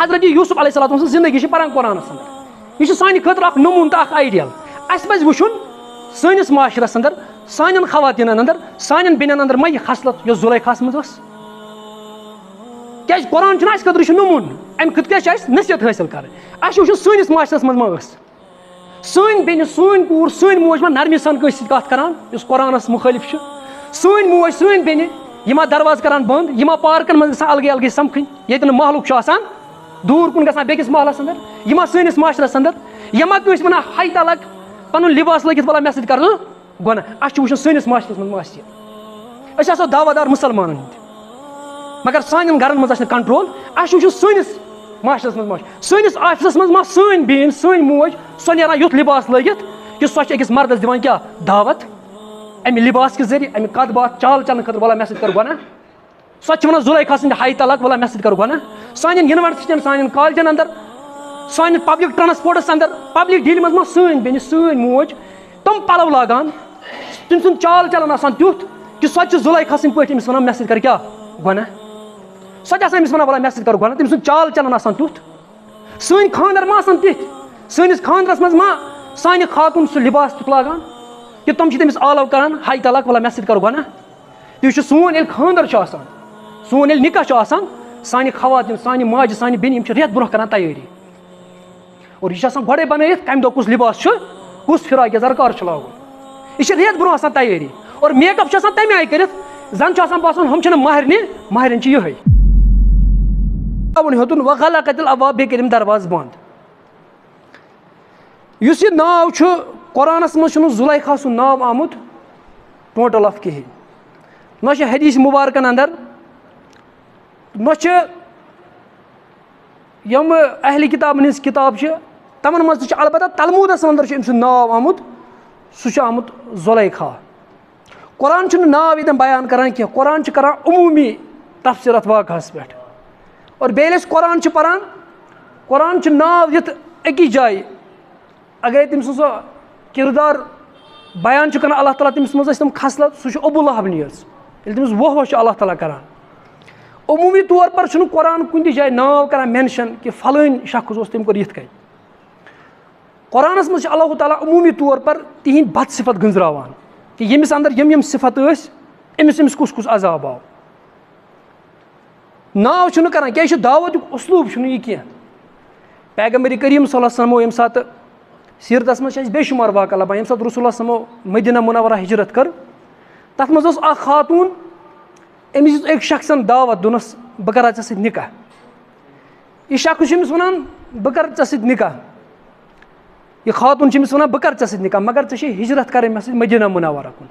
हजरत यूसुफ अलैहिस्सलाम सं जिंदगी परान कुरानस अंदर। यह सानि खतर अख नमून तो आइडियल। अस पज वुचुन सनिस माशरस अंदर सान खवातीन अंदर सान बेन अंदर मा यह खसलत जो जुलैखास मज क्या कुरान खतर नमून अम खुद क्या नसीहत हासिल कर वो सनिस माशरस मज सन बेन सन कूर सन मोज मा नरमी सान कत करान कुरानस मुखालिफ सन मोज सन बेन यह दरवाज करान बंद यह पार्कन मज अलग अलग समखन ये महलुक दूर कुन ग बेकिस महलस अंदर यह सनिस माशरस अंदर यह वन हाई तलक पन लिबास लगित भला मे सत कर गुना अस वो सनिस माशरस मज मासियत अस दावादार मुसलमान मगर सान गरन मज कंट्रोल अस वो सनिस माशरस मज सनिस ऑफिसस मज सन बेन सन मोज सो नारान युथ लिबास लगित कि सो अकिस मर्दस दिवान क्या दावत अमि लिबास के जरिए अमि कत बात चाल चलन खतर भला मे सत कर गुना सो वन जुलैखा सद हाई तलक भला मे सत कर गुना सान यूनिवर्सिटी सान कॉलेजन अंदर सान पब्लिक ट्रांसपोर्टस अंदर पब्लिक डील मज सन बेन सन मोज तम पलव लागान तम सुन चाल चलन आसान तुथ कि सो जुलैखा सद पे वन मे सत कर क्या गुना सो अमिस वन भला मे सत कर गुना तम सुन चाल चलन आसान तुथ सन खानदर मा तिथ सनिस खानदरस मज मा सान खातून सह लिबास तुथ लागान कि तम तमिस आलव करान हाई तलक भला मे सत कर गुना तुम सोन ये खानदर सोन ये निकाह सान खवातीन सान माज सान बेन रेत ब्रोह करान तैयारी और यह गोड़े बन कम दह कुस लिबास कुस फिराक यजर कर लागुन यह रेत ब्रोह तैयारी और मेकअप तमें आय कर जन बसान हम महरनि महरन ये हेतुन वगला कतिल अवाब बे करिम दरवाज बंद इस यह नाव कुरानस मज जुलैखा सुन नाव आमुत टोटल ऑफ कहें न हदीस मुबारकन अंदर न यम अहल किताबन हज किताब तमन मज अलबत्ता तलमूदस अंदर अम नाव आमुत सह आमुत जुलैखा कुरान नाव ये बयान करान कह कुरान करान उमूमी तफसीर अत वाक़हस पे और बेल कुरान परान कुरान नाव दित अकिस जाय अगर तम सो किरदार बयान कर अल्लाह ताला तमिस मज तम खसलत सह अबू लहब नीज तमिस वह अल्लाह ताला करान उमूमी तौर पर कुरान कुन जाय नाव करान मेंशन कि फलान शख्स तम कर ये कुरानस मज अल्लाह ताला उमूमी तौर पर तिहिंद बद सिफत गंजरावान कि यमिस अंदर यम सिफत अमिस कुस कुस अजाब आव नाव करान क्या दावत उसलूब यह कह पैगम्बर करीम सल्लल्लाहु अलैहि वसल्लम यम सात सीरतस मज बेशुमार वाक़ा लबान यम सात रसूलुल्लाह सल्लल्लाहु अलैहि वसल्लम मदीना मुनव्वरा हिजरत कर तथ मज खातून अमिस एक शख्सन दावत दोनस बह कर ऐ निकाह यह शख्स वन बह कर ऐ निकाह यह खातून वन बह कर ऐ निकाह मगर ऐ हिजरत कर मदीना मुनव्वरा कुन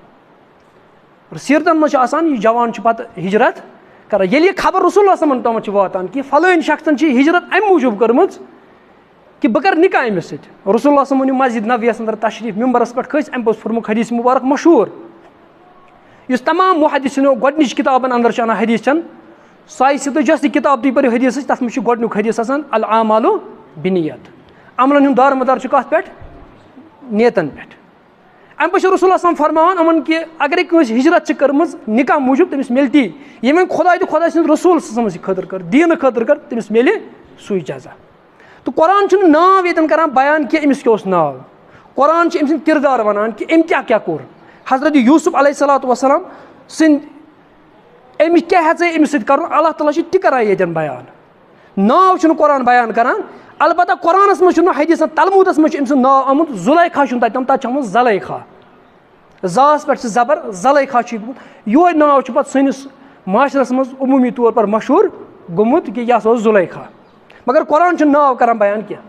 और सीरतन मज यह जवान पत हिजरत कर ये खबर रसूलुल्लाह सल्लल्लाहु अलैहि वसल्लम वातान कि फलान शख्सन हिजरत अम मूजूब कर्म कि बह कर निकाह अमिस सल्लल्लाहु अलैहि वसल्लम मस्जिद नबवियस अंदर तशरीफ मिंबरस पे खस अम फुरमुक हदीस मुबारक मशहूर इस तमाम मुहद्दिसिनो गोडनिच किताबन अंदर अना हदीस सो जस किताब तुम पढ़ो हदीस तथ मज गोडनुक हदीस अल आमालु बिनियत अमलन हुंद दारमदार कत पे नियतन पे अम पे रसूलुल्लाह सल्लल्लाहु अलैहि वसल्लम फरमान अमन कि अगर कंस हिजरत कर्म निकाह मूजूब तमिस मिलती ये खुदा तो खुदा सद रसूल खतर कर दीन खतर कर तमिस मिले सू जजा तो कुरान नाव ये करान बयान कि अमिस क्या नाव कुरान अम किरदार वनान कि अम क्या क्या कोर हजरत यूसुफ अलैहिस्सलातु वस्सलाम सिंद अमिस क्या अमिस सत कर अल्लाह ताला ति करान ये बयान नाव कुरान बयान करान अलबत्ता कुरानस मज हदीस तलमूदस मज अम नाव आमुत जुलैखा तम तक जलैखा जास पे जबर जलैखा यो नाव पे सनिस माशरस मज उमूमी तौर पर मशहूर गोमुत कि यह जुलैखा मगर कुरान नाव करान बयान क्या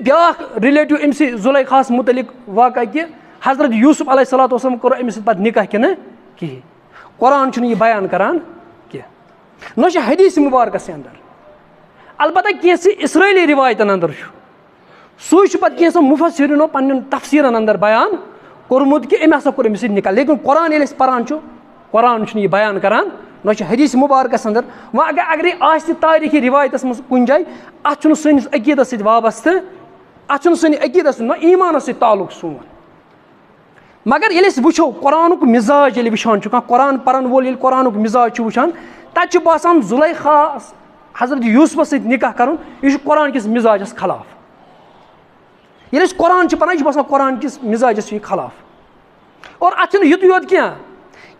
ब्या रिलेटिव अमस जुलैखास मुतलिक वाक़ा कि हजरत यूसुफ अलैहिस्सलातु वस्सलाम कोर अमिस पे निकाह कि कहें कुरान यह बयान करान कह न हदीस मुबारकस अंदर अलबत्ता कैसे इसराइली रिवायतन अंदर सू पे कैसो मुफस्सिरीनो पन्न तफसीरन अंदर बयान कोर्मुत कि अम हसा कोर अमिस निकाह लेकिन कुरान ये पान कुरान यह बयान करान न हदीस मुबारकस अंदर वह अगर आस तारीखी रिवायतस मज कुन जाय अत सनिस अकीदस वाबस्त अत सन अकीदस न ईमानस ताल्लुक सोन मगर ये वो कुरान मिजाज ये वुचान कुरान पढ़न वोल कुरान मिजाज वुचान तब बासान जुलैखा हजरत यूसुफस सहित निकाह करुन यह कुरान किस मिजाजस खिलाफ। ये कुरान पढ़ान यह बसान कुरान किस मिजाजस खिलाफ। और अत युत योत क्या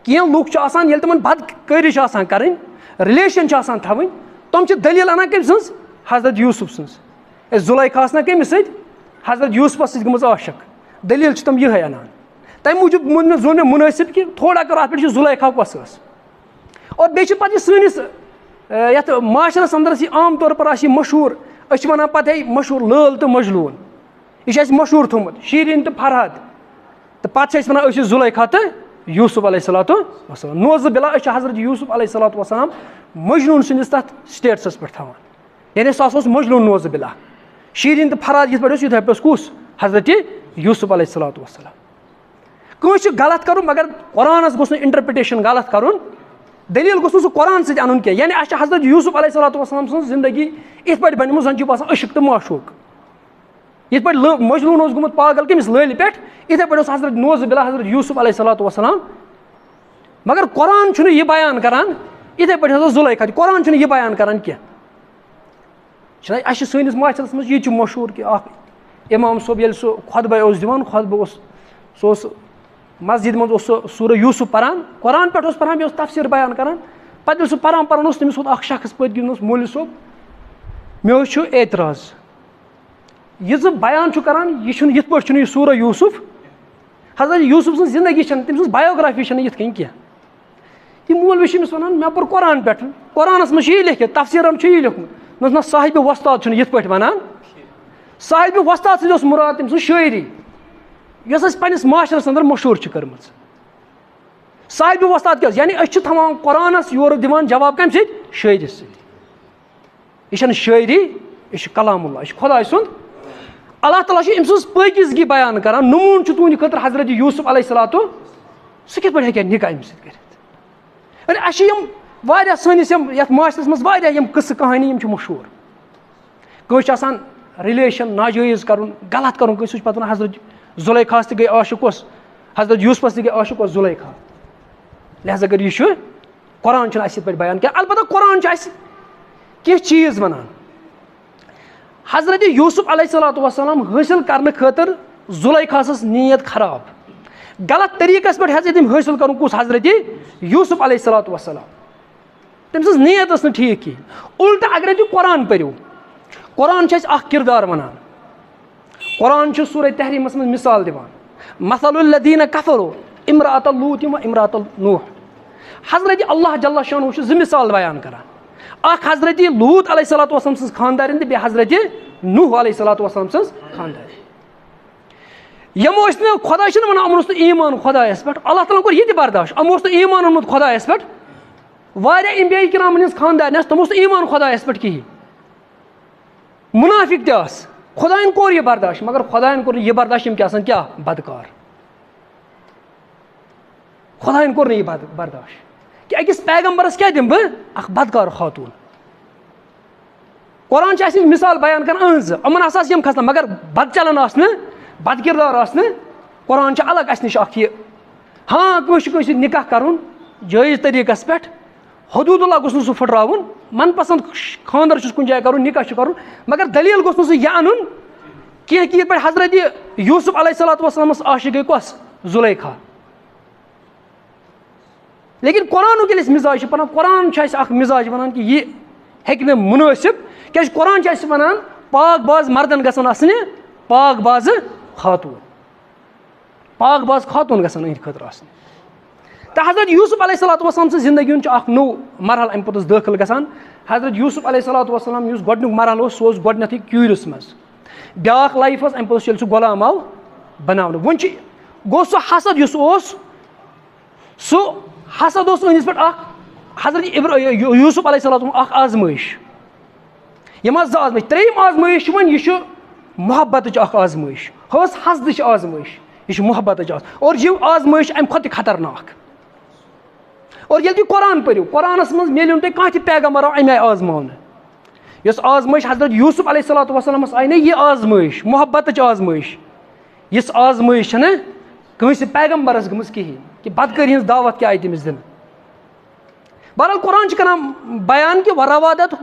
लूक तिमन बदकारिश कर रिलेशन थवन तम दलील अना कम सज हजरत यूसुफ सज जुलैखा ना कमिस हजरत यूसुफस सत गम आशक दलील तम यह अनान तम मूजूब जोन मे मुनासिब कि थोड़ा कर अत पे जुलैखा कस और बे पे सैनिस यथ माशरस अंदर आम तौर पर मशहूर वन पे मशहूर लाल तो मजलून यह मशहूर थोमुत शीरीन तो फरहद तो पे वन जुलैखा तो यूसुफ अलैहिस्सलाम नोज़ बिला हजरत यूसुफ अलैहिस्सलाम मजनून सदिस तथ स्टेटस पे थवान यानी सह मजनून नोज़ बिला शीरीन तो फरहद ये पे पे कुस हजरत यूसुफ अलैहिस्सलाम कस गलत कर मगर कुरानस गोस इंटरप्रिटेशन गलत कर दलील गोस सह कुरान सत अन क्या यानी हजरत यूसुफ अलैहिस्सलाम सं जिंदगी इत पे बन जन बसान अशक तो माशूक ये पे मजनून गुमुत पागल कमिस लल पे इथे पे हजरत नोज़ बिला हजरत यूसुफ अलैहिस्सलाम मगर कुरान यह बयान करान इथे पे जुलैखा कुरान यह बयान करान क्या सैनिस माशरस मज ये मशहूर कि इमाम सोब ये सह खुतबा दिवान खुतबा सह मस्जिद मज सूर यूसुफ पढ़ान कुरान पे पढ़ान बे तफसीर बयान करान पे सह पढ़ान पढ़ान तमिस वो शख्स पत मौलवी सोब मे एतराज यह बयान करान यह पे सूर यूसुफ हजरत यूसुफ सं जिंदगी तम बायोग्राफी ये क्या यह मौलवी वन मे पोर कुरान पे कुरानस मज लिखित तफसीरन यह लिखुत ना साहिब वस्ताद ये पे वन साहिब वस्ताद सद मुराद तम शायरी यस पन्निस माशरस अंदर मशहूर कर्म साहिब वस्ताद क्या यानी थवान कुरानस योर दिवान जवाब कम शायरी यह शायरी यह कलामुल्लाह यह खुदा सुंद अल्लाह ताला अम पाकिज़गी बयान करान नमून तुंद खतर हजरत यूसुफ अलैहिस्सलाम सह कित पे निकाह अम सत सैनिस माशरस मज किस्स कहानी मशहूर कस रिलेशन नाजायज़ कर गलत कर कस पे वन हजरत जुलैखास गई आशिक हजरत यूसुफस गई आशिक जुलैखा लिहाजा कर यह कुरान पे बयान क्या अलबत्ता कुरान कह चीज़ वन हजरत यूसुफ अलैहिस्सलाम हासिल करने खतर जुलैखास नीयत खराब गलत तरीकस पे हासिल कर कुस हजरत यूसुफ अलैहिस्सलाम तम सज नीयत न ठीक कहीं उल्टा अगर तुम कुरान पढ़ो कुरान किरदार वनान कुरान सूरह तहरीमस मज मिसाल दिवान मसलुल्लज़ीन कफ़रू इम्राअत लूत व इम्राअत नूह हजरत अल्लाह जल्ल शानहू ज़ मिसाल बयान करान हजरत लूत अलैहिस्सलाम सज खानदारिन तो हजरत नूह अलैहिस्सलाम सज खानदारिन यमो खुदा वन अमन ईमान खुदायस पे अल्लाह ताला कोर ये बर्दाश्त अमो ईमान ओनमुत खुदायस पे अंबिया किराम हंस खानदार तमो ईमान खुदायस पे कहीं मुनाफिक तस खुदायन कोर यह बर्दाश्त मगर खुदायन कोर यह बर्दाश्त क्या बदकार खुदायन कोर यह बर्दाश्त कि अकिस पैगम्बरस क्या दिम बह बदकार खातून कुरान मिसाल बयान कर अमन हसा खसना मगर बद चलान बद किरदार कुरान अलग अस नश हाँ कस निकाह कर जायज़ तरीकस पे हदूदुल्लाह गोस सह फुटरावन मन पसंद खानदर कुछ जाए कर निकाह कर मगर दलील गोस यह अन कह कि पे हजरत यूसुफ अलैहिस्सलाम आशिक गई कस जुलैखा लेकिन कुरान ये मिजाज पढ़ान कुरान मिजाज वन कि यह हे मुनासिब क्या कुरान वन पाक बाज मर्दन गसन आसने पाक बाज खातून गसन अहद खतर आसने तो हजरत यूसुफ अलैहिस्सलाम जिंदगी नो मरहल अम पे दाखिल गसान हजरत यूसुफ अलैहिस्सलाम गोडनुक मरहल सह गोडनथ क्यूरस मज ब्या लाइफ अम पे गुलाम आव बना वन गो सह हसद सह हसद अनिस पे हजरत यूसुफ अलैहिस्सलाम आजमाइश यम आजमाइश त्रेम आजमाइश वन यह मोहब्बत आजमाइश हस हसद आजमाइश यह मोहब्बत और यह आजमाइश अम खुद खतरनाक और ये कुरान पढ़ो कुरानस मज मिलो तुम कह पैगम्बर अमे आय आजमान इस आजमाइश हजरत यूसुफ अलैहिस्सलाम आई ना यह आजमाइश मोहब्बत आजमाइश इस आजमाइश कंस पैगम्बरस गम कहें कि बदकारी हज दावत क्या आई तमिस दिन बहरहाल कुरान कर बयान कि वरावादत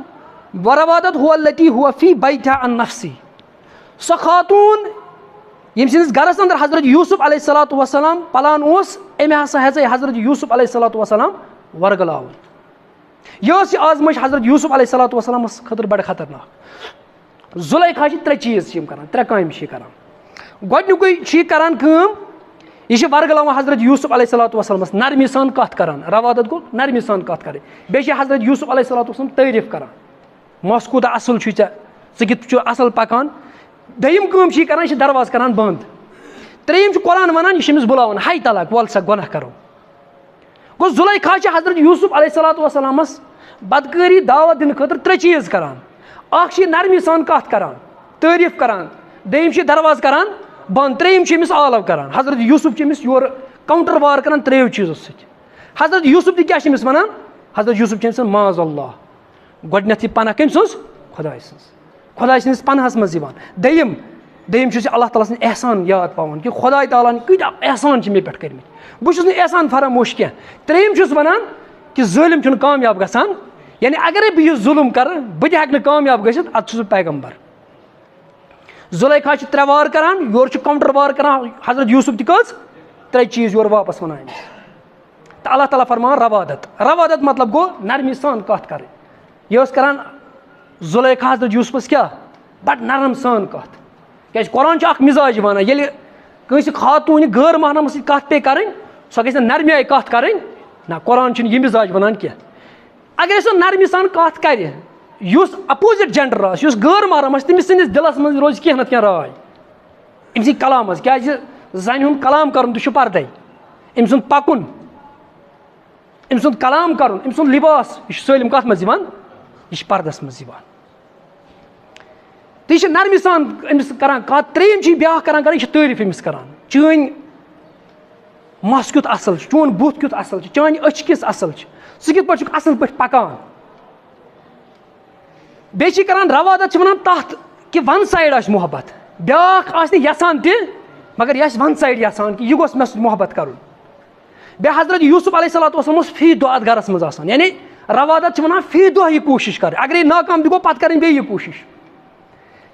वरवादत हुआ लती हुआ फी बैठा अन नफ्सी, सो खातून यम सिंदिस गरस अंदर हजरत यूसुफ अलैहिस्सलातु वस्सलाम पलान ओस, अमे हसा हेचे हजरत यूसुफ अलैहिस्सलातु वस्सलाम वरगलावन। यह आजमाइश हजरत यूसुफ अलैहिस्सलातु वस्सलाम खतर बड़ खतरनाक। जुलैखा त्रे चीज करान, त्रे काम करान। गोडनुक करान कम, यह वरगलावन हजरत यूसुफ अलैहिस्सलातु वस्सलाम नरमी सान कथ करान। रवादत गो नरमी सान कथ कर। बे हजरत यूसुफ अलैहिस्सलातु वस्सलाम तारीफ करान, मस कूत असल कित असल पकान। दयम कम करान, दरवाज करान बंद। त्रेयम कुरान वनान, यह बुलावन हाय तलाक वल सा गुनाह करो। गो जुलैखा हजरत यूसुफ अलैहिस्सलातु वस्सलामस बदकारी दावत दिन खतर त्रे चीज करान। अख नरमी सान कथ करान, तारीफ करान, दयम दरवाज करान बंद, त्रेयम आलव करान। हजरत यूसुफ योर काउंटर वार करान त्रेव चीजों सत। हजरत यूसुफ क्या वनान, हजरत यूसुफ माज अल्लाह गोडनथ पना कम सज खुदाय सज, खुदाय सस पनहस मज दयम अल्लाह ताला सद एहसान याद पावन कि खुदाय ताला कूत एहसान मे पे कर। बहुत एहसान फरामोश क्या। त्रेयम वनान कि ज़ालिम कामयाब गसान, यानी अगर बह जुल्म कर बह हेक कामयाब गसित अत पैगम्बर। जुलैखा त्रे वार करान, योर काउंटर वार करान। हजरत यूसुफ तज त्रे चीज योर वापस वनान। तो अल्लाह ताला फरमान रवादत। रवादत मतलब गो नरमी सान कथ कर। यह करान जुलैखा हजरत यूसुफस क्या बड़ नरम सान कथ। क्या कुरान मिजाज वन, ये कंस खातून गैर महरम कथ पे करें सो गई नरमी आई कथ करें ना। कुरान यह मिजाज वनान क्या। अगर सो नरमी सान कथ कर, अपोजिट जेंडर गैर महरम तमिस दिलस मज रोज कह ना कह राय अम कलाम क्या जन हूं कलाम कर पर्दे, अम सुंद पकुन, अम सुंद कलाम कर, अम सुंद लिबास यह सलम कत मज यह पर्दस मज। तो यह नरमी सान अमिस करान कत। त्रेयम ब्या करान यह तारीफ अमिस करान, चन मस क्युत असल, चोन बुथ क्युत असल, चान अच किस असल, सह कित पे असल पे पकान। बे करान रवादत वनान तथ कि वन साइड आस मोहब्बत, ब्या यसान तह मगर यह वन साइड यसान कि यह गोस मे मोहब्बत कर। बे हजरत यूसुफ अलैहिस्सलातु वस्सलाम फी दो अत गरस मज आसान, यानी रवादत वनान फी दो यह कोशिश कर। अगर यह नाकाम गो पे कर बे कोशिश।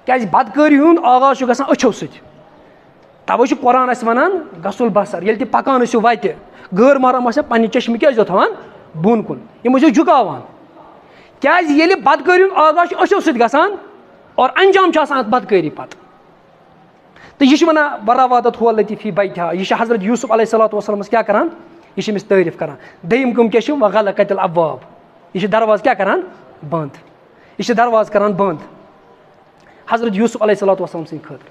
क्या बदकारी हूं आगाज गसान अच्छो सत। तवे कुरान वनान गसुल बसर, ये पकान वत गैर महरम पे चश्मे क्या थवान बोन कुन, यम झुकावान। क्या ये बदकारी आगाज अच्छो सत गसान और अंजाम बदकारी पत। तो यह वनान बरावादत हुआ लतीफ़ी बैठा। यह हजरत यूसुफ अलैहिस्सलातु वस्सलाम क्या करान, यह तारीफ करान। दयम कम क्या वगलक़तिल अब्वाब, यह दरवाज क्या करान बंद, यह दरवाज करान बंद हजरत यूसुफ अलैहिस्सलातु वस्सलाम सद खतर।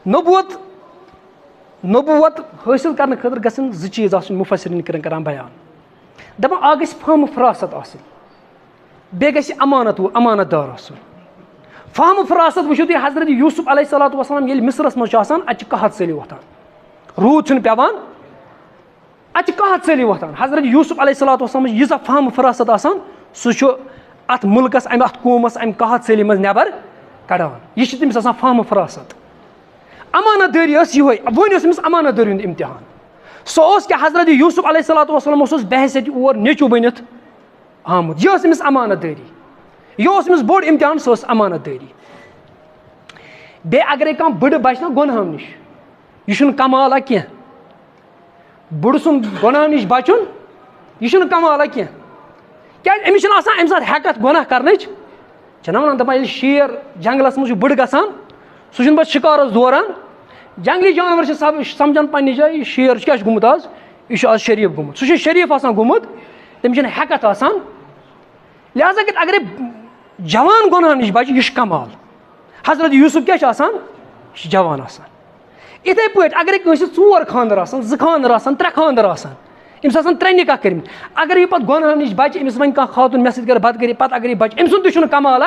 नबूवत हासिल करने खतर गसन ज चीज आसन मुफस्सिरीन करान बयान। दपान अ गस फहम फरासत आसन, बे गस अमानतदार आसन। फहम फरासत वो तुम हजरत यूसुफ अलैहिस्सलातु वस्सलाम ये मिस्रस मज अत कहत सली वथान, रूद पेवान अत कहत सली वथान। हजरत यूसुफ अलैहिस्सलातु वस्सलाम यीजा फहम फरासत आसान सह अत मुल्कस अत कौमस अम कहत सली मज नबर कड़ान। यह तमिस आसान फहम फरासत। अमानतदारी ये वन अमानतदारी हुंद इम्तिहान। सह क्या हजरत यूसुफ अलैहिस्सलातु वस्सलाम बहैसियत और नेचू बनित आमुत। यह अमिस अमानतदारी, यह बोड़ इम्तिहान, सह अमानतदारी। बे अगर कह बड़ बच ना गुनाह नश, यह कमाल कह। बुड़ सुन गुनाह नश बचुन यह कमाल कह। क्या अमिस अमि सात हेकत गुनाह कर वन दपान शेर जंगलस मज बड़ गसान सह पे शिकारस दौरान। जंगली जानवर समझान पन्ने जाए शेर क्या गुमुत आज, यह आज शरीफ गुमुत, सह शरीफ गुमुत, तमिस हेकत आसान। लिहाजा कि अगर जवान गुनाह नश बच यह कमाल। हजरत यूसुफ क्या जवान आसान। इथे पे अगर कंस 4 खानदर आसान, 2 खानदर आसान, 3 खानदर आसान, अमिस आसान 3 निकाह कर। अगर यह पे गुनाह नश बच, अमिस वन कह खातून मे सत कर बदकारी, पे अगर यह बच अम सुंद तह कमाल।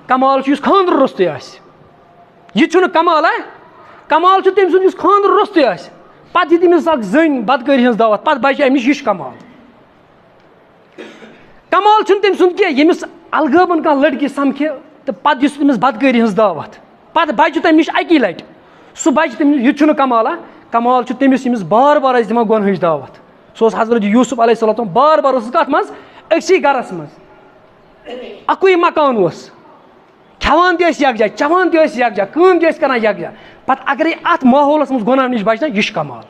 कमाल खानदर रोस्त यह कमाल। कमाल तम सुंद खानदर रोस्त पे तमिस जन बदकारी हज दावत पे बच अमिश, यह कमाल। कमाल तम सुंद कह यमिस अलगबन कह लड़की समखे तो पे तमिस बदकारी हज दावत पे बच तमिश अकी लट सह बच तमिस, यह कमाल। कमाल तमिस यमिस बार बार दिवान गुनाहच दावत। सह हजरत यूसुफ अलैहिस्सलाम बार बार कत मज अक्सी गरस मज अकुई मकान ओस खेवान तक यकजा चवान तक यकजा कम तक यकजा पत अगर अत माहौलस मज गुनाह नश बचना यह कमाल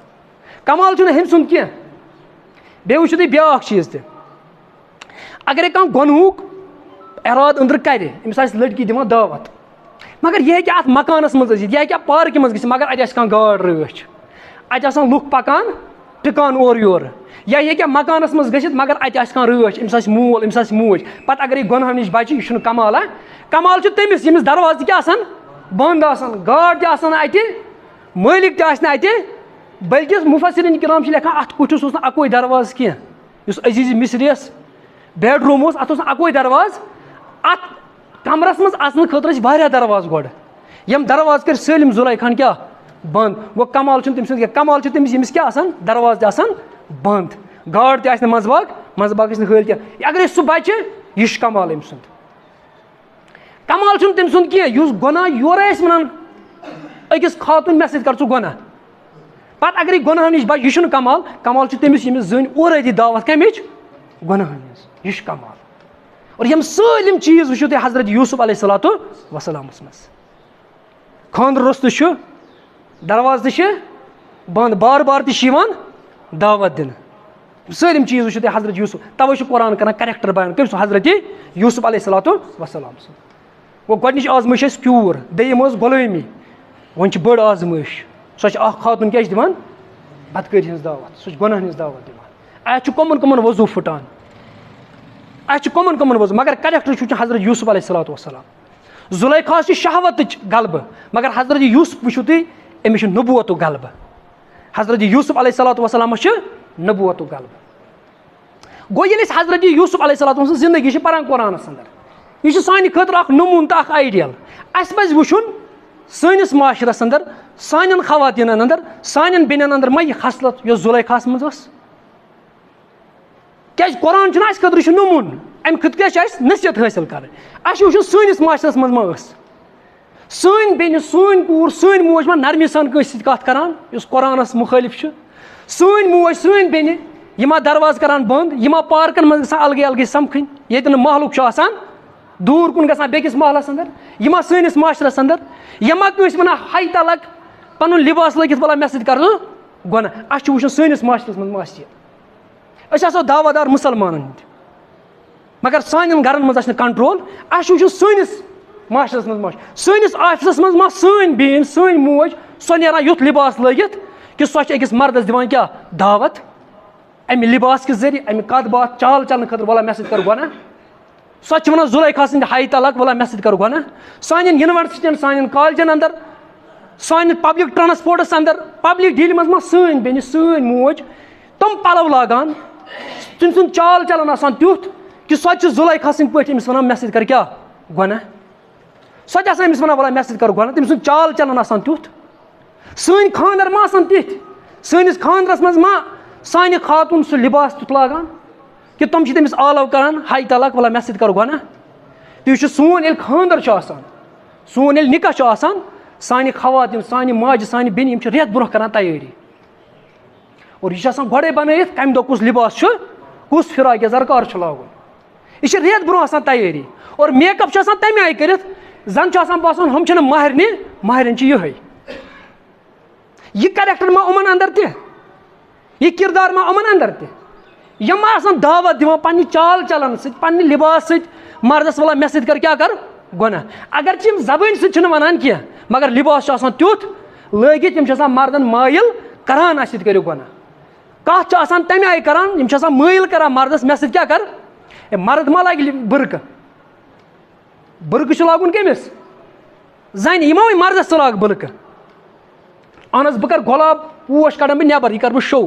कमाल हम सुन कह बे वो तुम ब्या चीज त अगर कह गुनहुक इराद अंदर कर लड़की दिवान दावत मगर यह हे अत मकानस मज यह हे पार्क मज ग मगर अत गाड़ रच अत लुक पकान टिकान और योर या यह मकानस मज ग मगर अत रच अम्स मोल अम्स मोज पत अगर यह गुनाह नश बच यह कमाल कमाल तमिस यमिस दरवाज क्या बंद गाड़ अत मालिक अत बल्कि मुफसरिन किराम लेखान अत कुठस अकोई दरवाज कह अजीज मिसरियस बेडरूम अत अकोई दरवाज अत कमरस मज अचन खतर दरवाज गोड़ यम दरवाज कर सलम जुलैखान क्या बंद गो कमाल तम कमाल तमिस यमिस क्या दरवाज बंद गाड़ त मंजबाग हल क्या अगर सह बचे यह कमाल अम सुंद कमाल तम सुंद कह गुनाह योर वन अकिस खातून मे कर गुनाह पत अगर गुनाह नश बच यह कमाल कमाल तमिस यमिस जन और दावत कमिच गुनाह यह कमाल और यम सलम चीज वो तुम हजरत यूसुफ अलैहिस्सलातु वस्सलाम मज खानर रोस्त दरवाज बंद बार बार दावत दिन सलम चीज वो तुम हजरत यूसुफ तवे कुरान कर करेक्टर बयान कम हजरत यूसुफ अलैहिस्सलातु वस्सलाम वो गोडनिच आजमैश क्यूर दयम गुलामी वन बड़ आजमैश सो खातून क्या दिवान बदकारी हज दावत सह गुनाह हज दावत दिवान अत कमन कमन वजू फुटान अत कमन कमन वजू मगर करेक्टर हजरत यूसुफ अलैहिस्सलातु वस्सलाम जुलैखा शहवत गलब मगर हजरत यूसुफ वो तुम अमिस नबूवत गलब हजरत यूसुफ अलैहिस्सलातु वस्सलाम नबूवत गलब गो ये हजरत यूसुफ अलैहिस्सलातु जिंदगी पान कुरानस अंदर यह सान खतर नमून तो आइडियल अस पज वुचुन सनिस माशरस अंदर सान खवातीन अंदर सान बेन अंदर मा यह खसलत यह जुलैखास मज क्या कुरान खतर नमून अम खत क्या नसीहत हासिल कर वो सनिस माशरस मज सन बेन सन कूर सन मोज मा नरमी सान कत करान कुरानस मुखालिफ सन मोज सन बेन यह दरवाज करान बंद यह पार्कन मज अलग अलग समखन ये महलुक दूर कुन गसान बेकिस महलस अंदर यह सनिस माशरस अंदर यह वन हाई तलक पन लिबास लगित भला मे कर गुनाह अस वो सनिस माशरस मज माशियत दावादार मुसलमान मगर सान घर मज कंट्रोल अस वो सनिस माशरस मज सनिस ऑफिस मज मा सन बेन सन मोज सो नारान युथ लिबास लगित कि सो अकिस मर्दस दिवान क्या दावत अमि लिबास के जरिए अमि कत बात चाल चलन खतर भला मे कर गुनाह सो वन जुलैखा सद हाई तलक भला मे कर गुनाह सान यूनिवर्सिटी सान कॉलेजन अंदर सान पब्लिक ट्रांसपोर्टस अंदर पब्लिक डील मज मा सन बेन सन मोज तम पलव लागान तम सुन चाल चलन आसान तुथ कि सो जुलैखा सद पे अमिस वन मे कर क्या गुनाह सो अमिस वन भला मे कर गुनाह तम सुन चाल चलन आसान तुथ सन खानदर मा आसान तिथ सनिस खानदरस मज मा सान खातून सह लिबास तुथ लागान कि तुम तमिस आलव करान हाई तलक भला मे कर गुनाह तो सोन खानदर सोन निकाह सान खवातीन सान माज सान बेन रेत ब्रोह करान तैयारी और यह गोड़े बनत कम दो कुस लिबास कुस फिराक यजरकार लागुन यह रेत ब्रोह तैयारी और मेकअप तमें आई कर जन बासान हम महरनी महरन यह करेक्टर मा उमन अंदर तह किरदार मा उमन अंदर तह यम दावत दिवान पन्ने चाल चलन सन्न लिबास मर्दस वाला मे कर क्या कर गुनाह अगर यम जबान सन्न वनान कह मगर लिबास तुथ लगित यम मर्दन मायल करान अस करो गुनाह कत तमें आई करान यम मायल करान मर्दस मे क्या कर मर्द मा लगे बुरक बुरक लागुन कमिस जन यह मा मर्दस लाग बुरक अहन बह कर गुलाब पोश कड़न बह नबर यह कर शो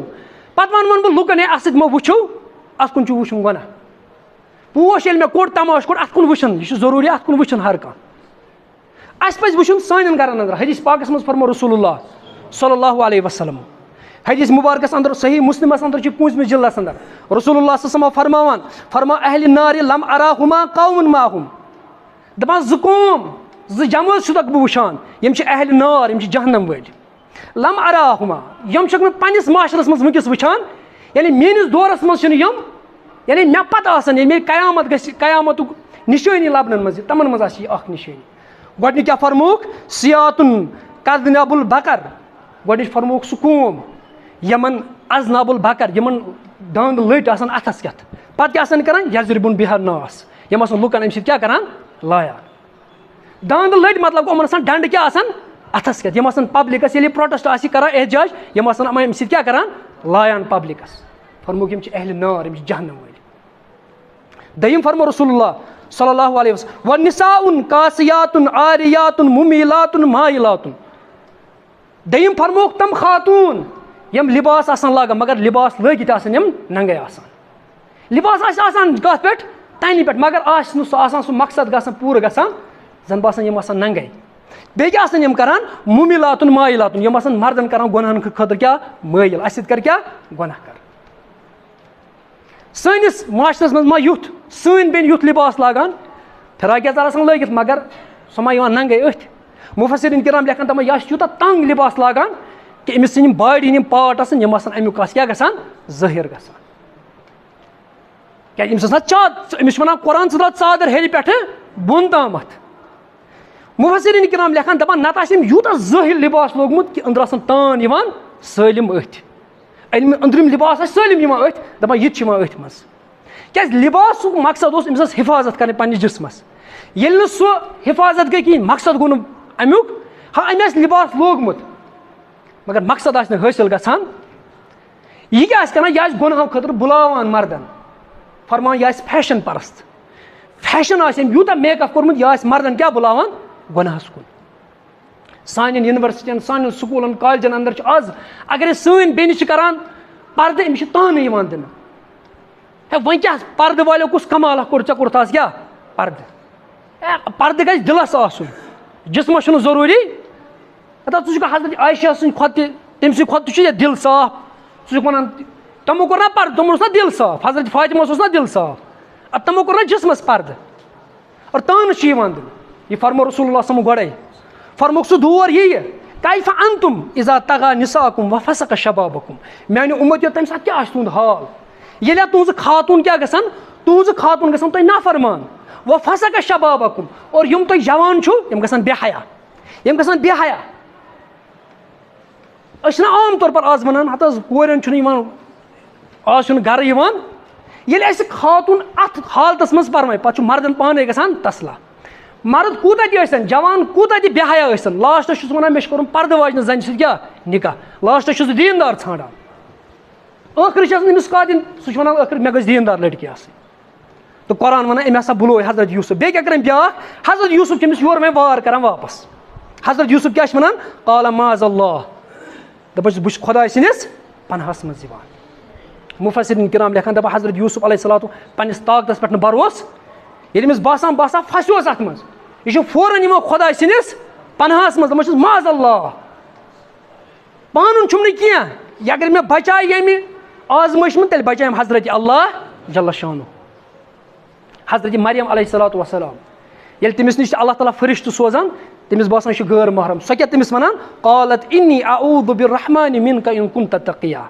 पत वन बह लुकन अत मो वो अत कुन वुन गुनाह पोश ये मे कोड़ तमाश कोड़ अत कुन वुन यह जरूरी अत कुन वुन हर कह अस पज वुन सान गरन अंदर हदीस पाकस मज फरमा रसूलुल्लाह सल्लल्लाहु अलैहि वसल्लम हदीस मुबारकस अंदर सही मुस्लिमस अंदर 5वें जिल्दस अंदर रसूलुल्लाह सल्लल्लाहु फरमावान फरमा अहल नार लम अराहुमा कौमुन माहुम दपान ज कौम ज जमात छुक बह वुचान यम अहल नार यम जहन्नम वल लम अराहुमा यम पन्निस माशरस मज वुनकिस वुचान यानी मेनिस दौरस मज यम यानी मे पत आसान मे कयामत कयामत निशानी लबन मज तमन मज निशानी गोडनी क्या फरमोक सियातुन कदनाबुल बकर गोडनी फरमोक सुकूम यमन अजनाबुल बकर यमन दांद लट आसान अथस कत पत क्या आसान करान यजरिबुन बिहा नास यम आसान लुकन अमि क्या करान लायान दांद लट मतलब गो आसान डंड क्या आसान अथस कत यम आसान पब्लिकस ये प्रोटेस्ट आसी करान एहजाज यम आसान अमि क्या करान लायान पब्लिकस फरमोक यम अहल नार यम जहन्नम वाले दयिम फरमो रसूलुल्लाह सल्लल्लाहु अलैहि वसल्लम वनिसाउन कासियातुन आरियातुन मुमिलातुन माइलातुन दयिम फरमोक तम खातून यम लिबास आसान लागा मगर लिबास लगित आसान यम नंगे आसान लिबास आसान कत पे तनि पे मगर आसान सह मकसद गसान पूरा गसान जन बासान यम आसान नंगे बे क्या आसान यम करान मुमिलातुन माइलातुन यम आसान मर्दन करान गुनाहन खतर क्या माइल अस कर क्या गुनाह कर सनिस माशरस मज मा युथ सन बेन युथ लिबास लागान फिराक यजार आसान लगित मगर सह मा यवान नंगे अथ मुफस्सिरीन किराम लेखन तम यह यूत तंग लिबास लागान कि अमिस यम बॉडी यम पार्ट आसान यम आसान अमुक क्या गसान ज़ाहिर गसान क्या अमिस आसान चाद अमिस वनान कुरान सा चादर हेरि पे बोन तामत मुफस्सिरीन किराम लेखन दपान नत आस यूत ज़ाहिर लिबास लोगमुत कि अंदर आसान तान यवान सालिम अथ अंदरिम लिबास सालिम अथ दपान यह अथ मज क्या लिबास मकसद अमिस हिफाजत कर पे जिस्मस ये सह हिफाजत गई कहीं मकसद गो अमुक हाँ अमे लिबास लोगमुत मगर मकसद हासिल गसान यह क्या करान यह गुनाहों खतर बुलावान मर्दन फरमान यह फैशन परस्त फैशन यूत मेकअप कोर्मुत यह मर्दन क्या बुलावान गुनाहस कुन सान यूनिवर्सिटी सान स्कूलन कॉलेजन अंदर आज अगर सन बेन करान पर्द अमिस तान दिन है वह क्या पर्द वालों कुछ कमाल कोर चे कोर क्या पर्द पर्द गज दिलस आसुन जिस्मस जरूरी हजरत आयशा खुद तम खुद दिल साफ वन तमो कोर ना पर्द तमो ना दिल साफ हजरत फातिमा ना दिल साफ अब तमो कोर ना जिस्मस पर्द और तान दिन यह फरमो रसूलुल्लाह सल्लल्लाहु अलैहि वसल्लम फरमोक सह दौर यह कैफ अंतुम इज़ा तगा निसाकुम व फसक शबाबकुम मानी उम्मतियों तम साथ क्या तुंद हाल ये तुज खातून क्या गसान तुज खातून गसान तुम नाफरमान व फसक शबाबकुम और यम तुम जवान छो यम गसान बेहया यम गसान बेहया आम तौर पर आज वनान हत कोरन आज गर ये खातून अत हालतस मज परमे पे मर्दन पाने गसान तसला मर्द कूत जवान कूत बेहया लास्टस वन मे कोर पर्द वाजन जन क्या निकाह लास्टस दीनदार ान आखिर अमिस का दिन सह वन आखिर मे दीनदार लड़की आस तो कुरान वन अमे हसा बुलो हजरत यूसुफ बे क्या कर ब्या हजरत यूसुफ अमिस योर मे वार कर वापस हजरत यूसुफ क्या वन काल माज अल्लाह दपस बह खुदा सनिस पनहस मज मुफस्सिरीन किराम लेखन दपा हजरत यूसुफ अलैहिस्सलातु पन्निस ताकतस पे भरोस ये बासान बासान फसोस अत मज यह फौरन यमो खुदा सनिस पनहस मज दपस माज अल्लाह पान कह अगर मे बचाए ये आजमश में तेल बचाएम हजरत अल्लाह जल्ल शानु हजरत मरियम अलैहिस्सलातु वस्सलाम ये तमिस नश अल्लाह ताला फरिश्त सोजान तमिस बासान गैर महरम सो क्या तमिस वनान कालत इन्नी अऊज़ु बिर्रहमानि मिनका इन कुन्त तक़िया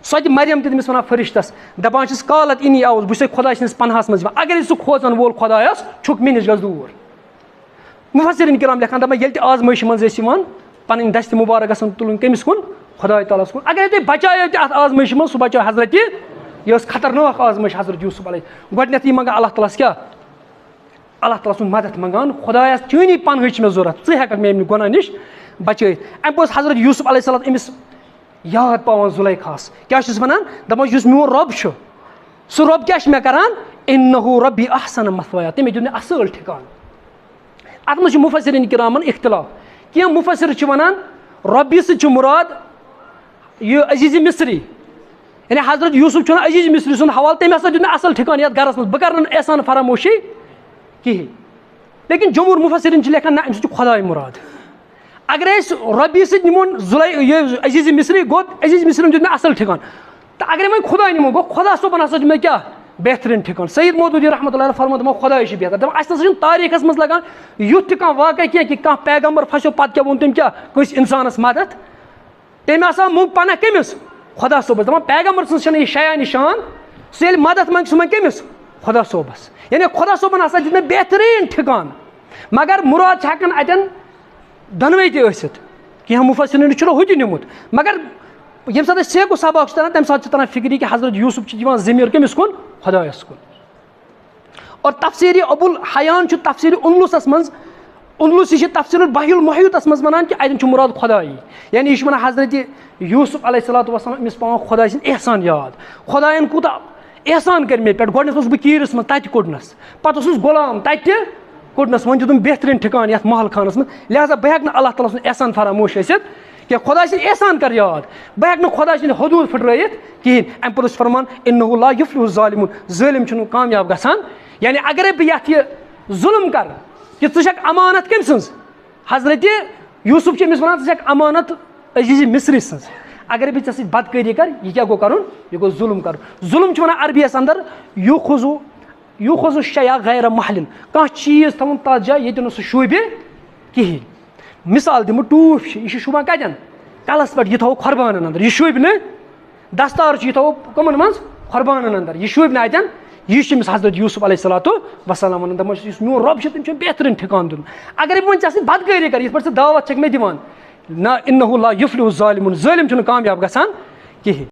सो मरियम तमिस वनान फरिश्तस दपान कालत इन्नी अऊज़ु बह खुदा सनिस पनहस मज अगर सह खोजन वोल खुदायस छुक मे नश गज दूर मुफस्सिरीन किराम लेखन दपान ये आजमश मज पन दस्त मुबारक गसन तुलन कमिस कुन खुदा तालास कुन अगर तुम बचायो अत आजमश मज सह बचाओ हजरत यह खतरनाक आजमश हजरत यूसुफ अलैहि गोडनेथ मंगा अल्लाह ताला क्या अल्लाह ताला सुन मदद मंगान खुदायस चीनी पन मे जरूरत हेक मे अमि गुनाह नश बचे अम पे हजरत यूसुफ अलैहिस्सलाम अमिस याद पावन जुलैखास क्या वनान दपान मोन रब सह रब क्या मे करान इन्नहु रब्बी अहसन मथवाया तमें दित असल ठिकान अत मज मुफस्सिरीन किरामन इख्तिलाफ क्या मुफस्सिर वनान रब्बी सह मुराद यह अजीज मिस्री यानी हजरत यूसुफ अजीज मिस्री सुन हवाल तमें हसा दित असल ठिकान ये गरस मज बह कर एहसान फरामोशी कहें लेकिन जमूर मुफस्सिरीन लेखन ना अम खुदाय मुराद अगर रब्बी सिमोन अजीज मिस्री गो अजीज मिस्री दित असल ठिकान तो अगर वह खुदा निमो गो खुदा सोपन हसा मे क्या बेहतरीन ठिकान सईद मौदूदी रहमतुल्लाह फरमा दपा खुदा बेहतर दपा अस तारीखस मज लगान युथ कह वाक़ कि कह पैगम्बर फसो पे क्या वो तम क्या कस इंसानस मदद तम हसा मंग पना कमिस खुदा सोबस दपान पैगम्बर सह शया निशान सह मदद मंग सह मंग कमिस खुदा सोबस, यानी खुदा सोबन हसा दित मे बेहतरीन ठिकान, मगर मुराद हेकन अतन दनवे तसित कह मुफसरिन हु निमुत, मगर ये सात सेक सबक तरह तम सात तरह फिक्री कि हजरत यूसुफ ज़मीर कमिस कुन खुदायस कुन। और तफसीर अबुल हयान तफसीर उन्लुसस मज उन्लुस तफसीर बहिल मुहीतस मज वनान कि अतन मुराद खुदाई, यानी यह वनान हजरत यूसुफ अलैहिस्सलातु वस्सलाम अमिस पावन खुदा सिंद एहसान याद, खुदायन कूता एहसान कर मे पे, गोडनस बह कीरस मज तत कोडनस, पत गुलाम तत कोडनस, वन तुम बेहतरीन ठिकान ये महल खानस मज, लिहाजा बह हेक अल्लाह ताला सुन एहसान फरामोश कि खुदा सिंद एहसान कर याद, बह हेक खुदा सिंद हदूद फुटरत कहें। अम पे फरमान इन्नहु ला युफ्लिहु ज़ालिमून, ज़ालिम छुन कामयाब गसान, यानी अगर बह ये जुल्म कर कि षक अमानत कम सज, हजरत यूसुफ अमिस वन षक अमानत अजीज मिस्री सज, अगर बह ऐ बदकारी कर यह क्या गो कर, यह गो जुल्म कर। जुल्म वन अरबियस अंदर यूखुज़ु शया गैर महलिन, कह चीज थवन तथ जाए ये सह शूबे कहें। मिसाल दिमो टूफ यह शुबान कतन कलस पे, यह थो खुरबान अंदर, यह शूब न दस्तार यह थो कमन मज खुरबान अंदर, यह शूब न अतन, यह हजरत यूसुफ अलैहिस्सलातु वस्सलाम दपन मोन रब तम बेहतरीन ठिकान दिन। अगर बह वे बदकारी कर, ये दावत मे दिवान ना इन्नहु ला युफ्लिहु ज़ालिमून, ज़ालिम छुन कामयाब गसान कहें।